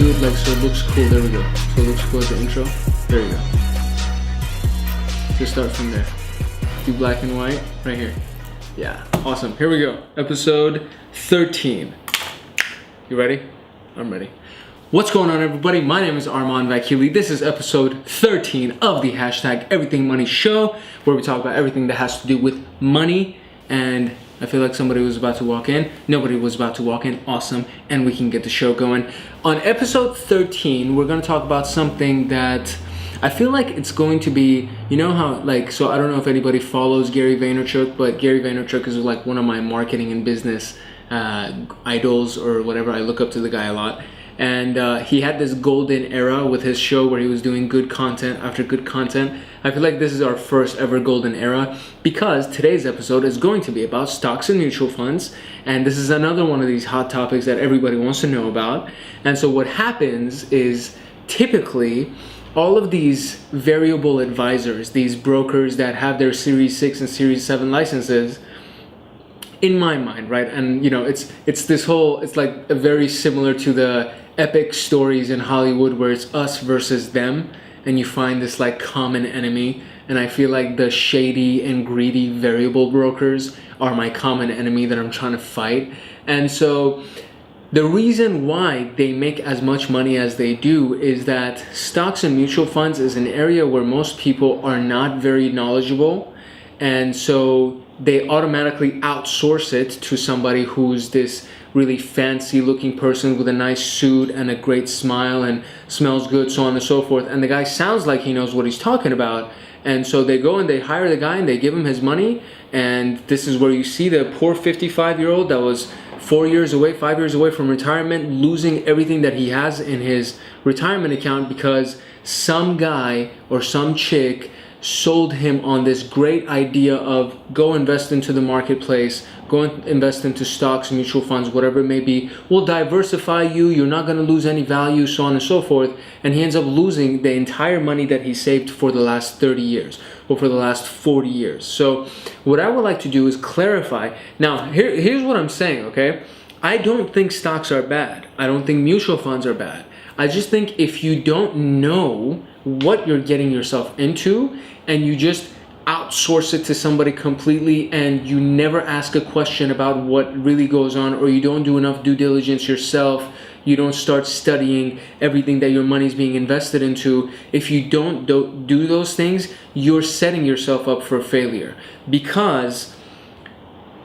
do it like so it looks cool. There we go. So it looks cool at the intro. There you go. Just start from there. Do black and white right here. Yeah, awesome. Here we go. Episode 13. You ready? I'm ready. What's going on, everybody? My name is Arman Vakili. This is episode 13 of the hashtag Everything Money Show, where we talk about everything that has to do with money. And I feel like somebody was about to walk in. Nobody was about to walk in. Awesome. And we can get the show going. On episode 13, we're going to talk about something that I feel like it's going to be, you know how, like, so I don't know if anybody follows Gary Vaynerchuk, but Gary Vaynerchuk is like one of my marketing and business idols or whatever. I look up to the guy a lot. And he had this golden era with his show where he was doing good content after good content. I feel like this is our first ever golden era because today's episode is going to be about stocks and mutual funds. And this is another one of these hot topics that everybody wants to know about. And so what happens is typically all of these variable advisors, these brokers that have their Series 6 and Series 7 licenses, in my mind, right? And you know, it's this whole, it's like a very similar to the epic stories in Hollywood where it's us versus them, and you find this like common enemy. And I feel like the shady and greedy variable brokers are my common enemy that I'm trying to fight. And so the reason why they make as much money as they do is that stocks and mutual funds is an area where most people are not very knowledgeable. And so they automatically outsource it to somebody who's this really fancy looking person with a nice suit and a great smile and smells good, so on and so forth. And the guy sounds like he knows what he's talking about. And so they go and they hire the guy and they give him his money. And this is where you see the poor 55-year-old that was 5 years away from retirement, losing everything that he has in his retirement account because some guy or some chick sold him on this great idea of go invest into the marketplace, go invest into stocks, mutual funds, whatever it may be. We'll diversify you. You're not going to lose any value, so on and so forth. And he ends up losing the entire money that he saved for the last 30 years or for the last 40 years. So what I would like to do is clarify. Now, here's what I'm saying, okay? I don't think stocks are bad. I don't think mutual funds are bad. I just think if you don't know what you're getting yourself into and you just outsource it to somebody completely and you never ask a question about what really goes on, or you don't do enough due diligence yourself, you don't start studying everything that your money's being invested into, if you don't do those things, you're setting yourself up for failure. Because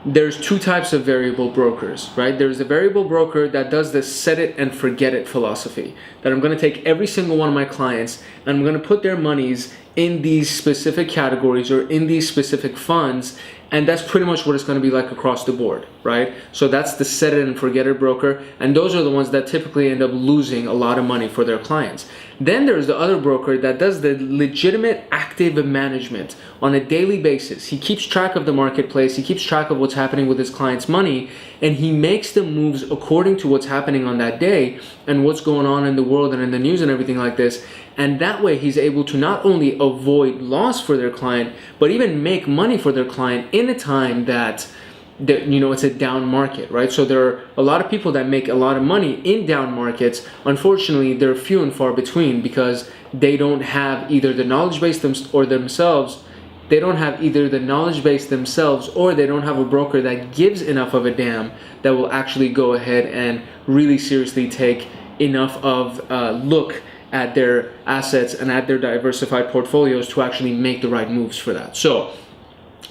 there's two types of variable brokers, right? There's a variable broker that does this set it and forget it philosophy, that I'm going to take every single one of my clients and I'm going to put their monies in these specific categories or in these specific funds, and that's pretty much what it's going to be like across the board, right? So that's the set it and forget it broker, and those are the ones that typically end up losing a lot of money for their clients. Then there's the other broker that does the legitimate active management on a daily basis. He keeps track of the marketplace, he keeps track of what's happening with his clients' money, and he makes the moves according to what's happening on that day and what's going on in the world and in the news and everything like this. And that way he's able to not only avoid loss for their client, but even make money for their client in a time that it's a down market, right? So there are a lot of people that make a lot of money in down markets. Unfortunately, they're few and far between because they don't have either the knowledge base themselves. They don't have either the knowledge base themselves, or they don't have a broker that gives enough of a damn that will actually go ahead and really seriously take enough of a look at their assets and at their diversified portfolios to actually make the right moves for that. So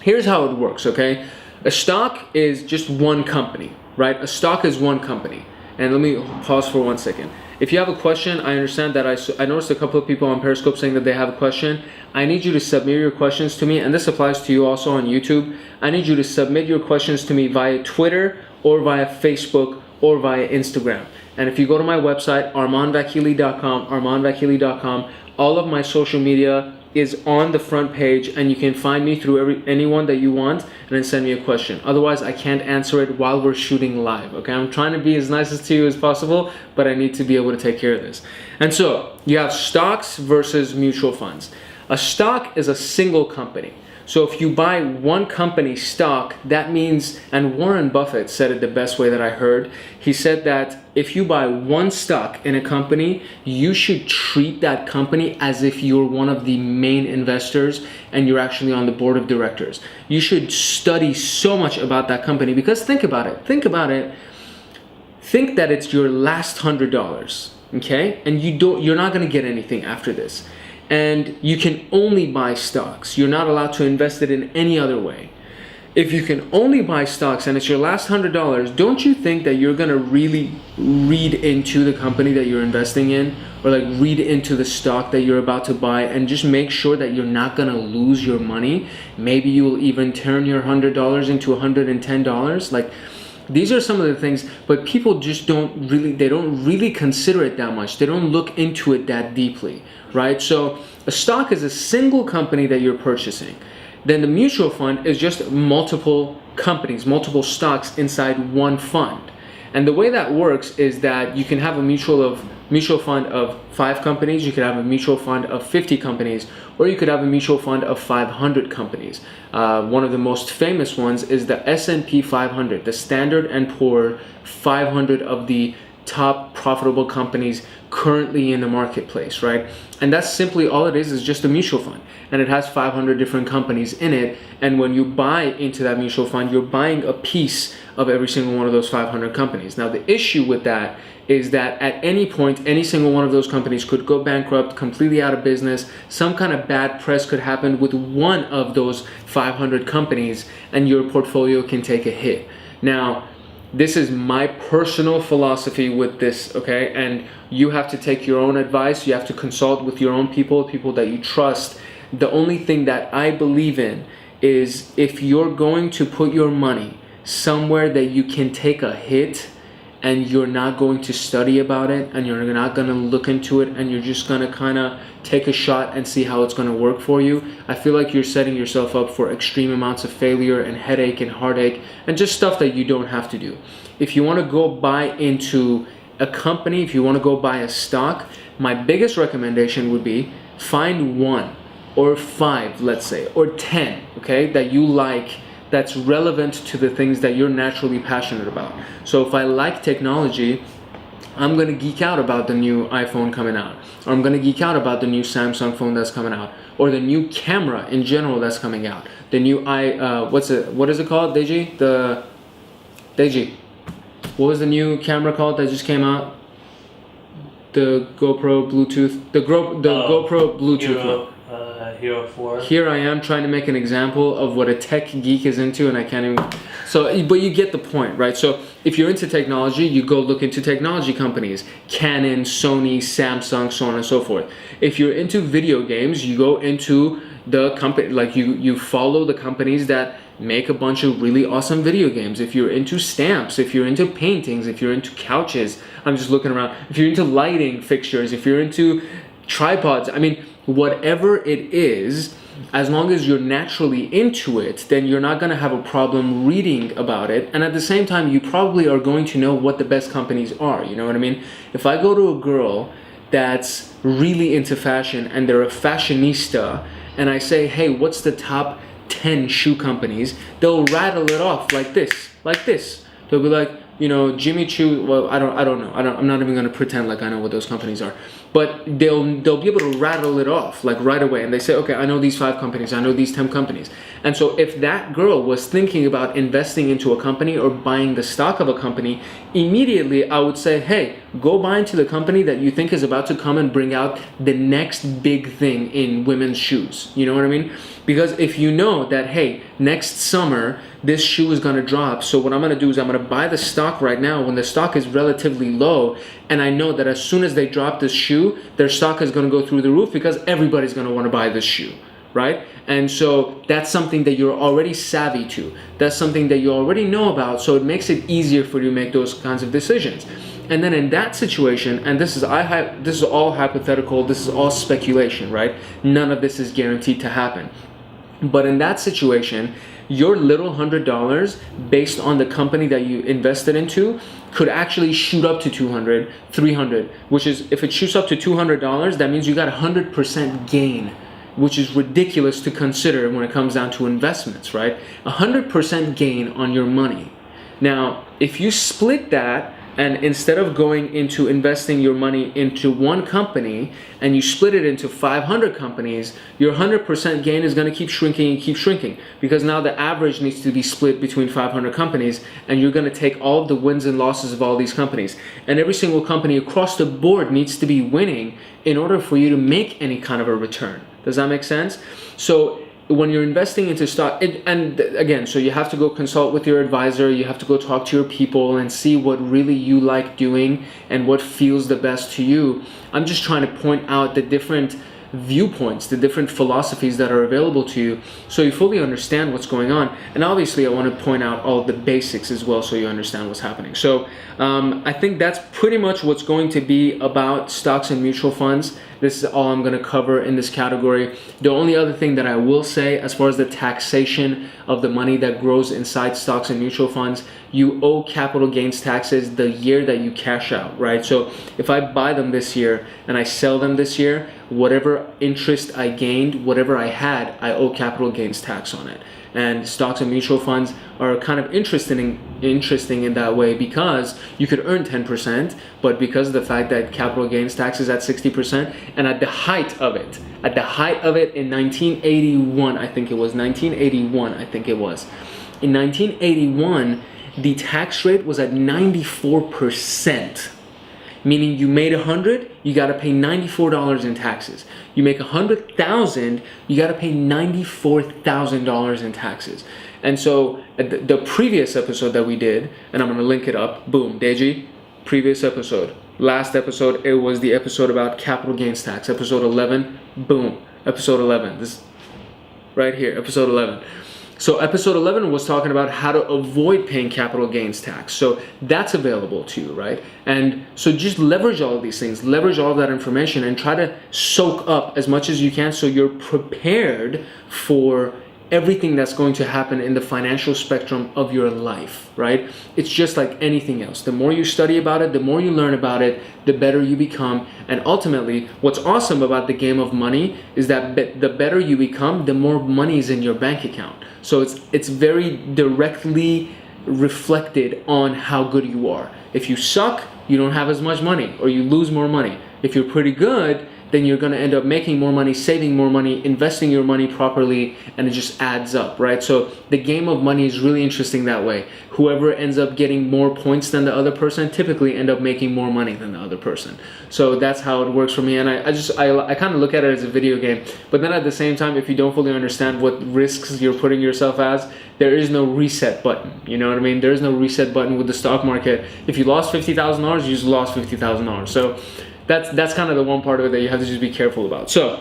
here's how it works, okay? A stock is just one company, right? A stock is one company. And let me pause for 1 second. If you have a question, I understand that I noticed a couple of people on Periscope saying that they have a question. I need you to submit your questions to me, and this applies to you also on YouTube. I need you to submit your questions to me via Twitter or via Facebook or via Instagram. And if you go to my website, armanvakili.com, all of my social media is on the front page, and you can find me through anyone that you want and then send me a question. Otherwise, I can't answer it while we're shooting live, okay? I'm trying to be as nice to you as possible, but I need to be able to take care of this. And so you have stocks versus mutual funds. A stock is a single company. So if you buy one company stock, that means, and Warren Buffett said it the best way that I heard, he said that if you buy one stock in a company, you should treat that company as if you're one of the main investors and you're actually on the board of directors. You should study so much about that company, because think about it. Think that it's your last $100, okay? And you're not gonna get anything after this. And you can only buy stocks. You're not allowed to invest it in any other way. If you can only buy stocks and it's your last $100, don't you think that you're gonna really read into the company that you're investing in, or like read into the stock that you're about to buy, and just make sure that you're not gonna lose your money? Maybe you will even turn your $100 into $110. Like, these are some of the things, but people just don't really consider it that much. They don't look into it that deeply, right? So a stock is a single company that you're purchasing. Then the mutual fund is just multiple companies, multiple stocks inside one fund. And the way that works is that you can have a mutual fund of 5 companies, you could have a mutual fund of 50 companies, or you could have a mutual fund of 500 companies. One of the most famous ones is the S&P 500, the Standard & Poor 500 of the top profitable companies currently in the marketplace, right? And that's simply all it is just a mutual fund. And it has 500 different companies in it. And when you buy into that mutual fund, you're buying a piece of every single one of those 500 companies. Now, the issue with that is that at any point, any single one of those companies could go bankrupt, completely out of business. Some kind of bad press could happen with one of those 500 companies, and your portfolio can take a hit. Now, this is my personal philosophy with this, okay? And you have to take your own advice. You have to consult with your own people that you trust. The only thing that I believe in is, if you're going to put your money somewhere that you can take a hit, and you're not going to study about it, and you're not going to look into it, and you're just going to kind of take a shot and see how it's going to work for you, I feel like you're setting yourself up for extreme amounts of failure and headache and heartache and just stuff that you don't have to do. If you want to go buy into a company, if you want to go buy a stock, my biggest recommendation would be find 1 or 5, let's say, or 10, okay, that you like, that's relevant to the things that you're naturally passionate about. So if I like technology, I'm gonna geek out about the new iPhone coming out, or I'm gonna geek out about the new Samsung phone that's coming out, or the new camera in general that's coming out. The new what is it called, Deji? What was the new camera called that just came out? The GoPro Bluetooth, the GoPro Bluetooth. Hero 4. Here I am trying to make an example of what a tech geek is into, and I can't even. So, but you get the point, right? So if you're into technology, you go look into technology companies, Canon, Sony, Samsung, so on and so forth. If you're into video games, you go into the company, like you follow the companies that make a bunch of really awesome video games. If you're into stamps, if you're into paintings, if you're into couches, I'm just looking around. If you're into lighting fixtures, if you're into tripods, I mean, whatever it is, as long as you're naturally into it, then you're not going to have a problem reading about it. And at the same time, you probably are going to know what the best companies are. You know what I mean? If I go to a girl that's really into fashion and they're a fashionista, and I say, hey, what's the top 10 shoe companies? They'll rattle it off like this. They'll be like, you know, Jimmy Choo. Well, I don't know. I'm not even going to pretend like I know what those companies are. But they'll be able to rattle it off like right away, and they say, okay, I know these 5 companies, I know these 10 companies. And so if that girl was thinking about investing into a company or buying the stock of a company, immediately I would say, hey, go buy into the company that you think is about to come and bring out the next big thing in women's shoes. You know what I mean? Because if you know that, hey, next summer this shoe is going to drop, so what I'm going to do is I'm going to buy the stock right now when the stock is relatively low, and I know that as soon as they drop this shoe, their stock is going to go through the roof because everybody's going to want to buy this shoe, right? And so that's something that you're already savvy to. That's something that you already know about, so it makes it easier for you to make those kinds of decisions. And then in that situation, and this is all hypothetical, this is all speculation, right? None of this is guaranteed to happen. But in that situation, your little $100 based on the company that you invested into could actually shoot up to 200, 300, which is, if it shoots up to $200, that means you got 100% gain which is ridiculous to consider when it comes down to investments, right? 100% gain on your money. Now, if you split that, and instead of going into investing your money into one company and you split it into 500 companies, your 100% gain is going to keep shrinking and keep shrinking, because now the average needs to be split between 500 companies, and you're going to take all of the wins and losses of all these companies. And every single company across the board needs to be winning in order for you to make any kind of a return. Does that make sense? So when you're investing into stock, and again, so you have to go consult with your advisor, you have to go talk to your people and see what really you like doing and what feels the best to you. I'm just trying to point out the different viewpoints, the different philosophies that are available to you, so you fully understand what's going on. And obviously I want to point out all of the basics as well, so you understand what's happening. So I think that's pretty much what's going to be about stocks and mutual funds. This is all I'm going to cover in this category. The only other thing that I will say, as far as the taxation of the money that grows inside stocks and mutual funds, you owe capital gains taxes the year that you cash out, right? So if I buy them this year and I sell them this year, whatever interest I gained, whatever I had, I owe capital gains tax on it. And stocks and mutual funds are kind of interesting in that way, because you could earn 10%, but because of the fact that capital gains tax is at 60%, and at the height of it in 1981, I think it was, in 1981, the tax rate was at 94%. Meaning you made 100, you got to pay $94 in taxes. You make 100,000, you got to pay $94,000 in taxes. And so the previous episode that we did, and I'm going to link it up, boom, Deji, previous episode. Last episode, it was the episode about capital gains tax. Episode 11, boom, episode 11. This right here, episode 11. So episode 11 was talking about how to avoid paying capital gains tax. So that's available to you, right? And so just leverage all of these things, leverage all of that information, and try to soak up as much as you can so you're prepared for everything that's going to happen in the financial spectrum of your life, right? It's just like anything else. The more you study about it, the more you learn about it, the better you become. And ultimately, what's awesome about the game of money is that the better you become, the more money is in your bank account. So it's very directly reflected on how good you are. If you suck, you don't have as much money, or you lose more money. If you're pretty good, then you're going to end up making more money, saving more money, investing your money properly, and it just adds up, right? So the game of money is really interesting that way. Whoever ends up getting more points than the other person typically end up making more money than the other person. So that's how it works for me. And I kind of look at it as a video game. But then at the same time, if you don't fully understand what risks you're putting yourself as, there is no reset button. You know what I mean? There is no reset button with the stock market. If you lost $50,000, you just lost $50,000. So that's kind of the one part of it that you have to just be careful about. So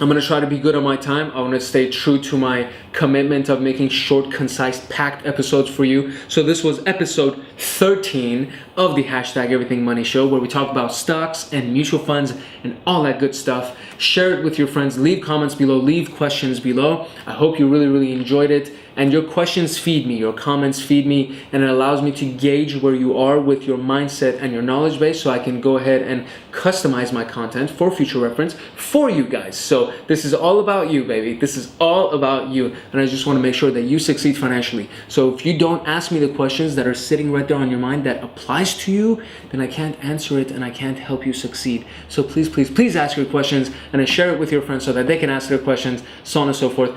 I'm going to try to be good on my time. I want to stay true to my commitment of making short, concise, packed episodes for you. So this was episode 13 of the #EverythingMoney Show, where we talk about stocks and mutual funds and all that good stuff. Share it with your friends. Leave comments below. Leave questions below. I hope you really, really enjoyed it. And your questions feed me, your comments feed me, and it allows me to gauge where you are with your mindset and your knowledge base, so I can go ahead and customize my content for future reference for you guys. So this is all about you, baby. This is all about you. And I just want to make sure that you succeed financially. So if you don't ask me the questions that are sitting right there on your mind that applies to you, then I can't answer it and I can't help you succeed. So please, please, please ask your questions and then share it with your friends so that they can ask their questions, so on and so forth.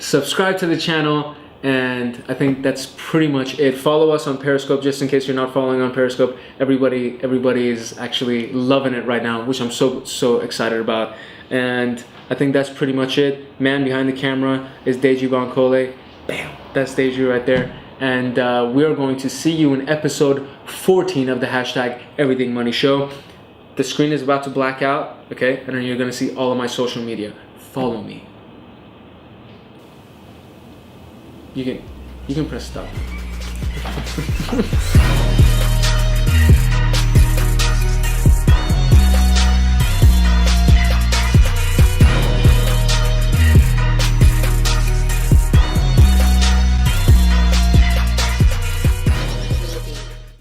Subscribe to the channel, and I think that's pretty much it. Follow us on Periscope, just in case you're not following on Periscope. Everybody is actually loving it right now, which I'm so excited about. And I think that's pretty much it. Man behind the camera is Deji Bankole. Bam, that's Deji right there. And we are going to see you in episode 14 of the #EverythingMoney Show. The screen is about to black out, okay? And then you're gonna see all of my social media. Follow me. You can press stop.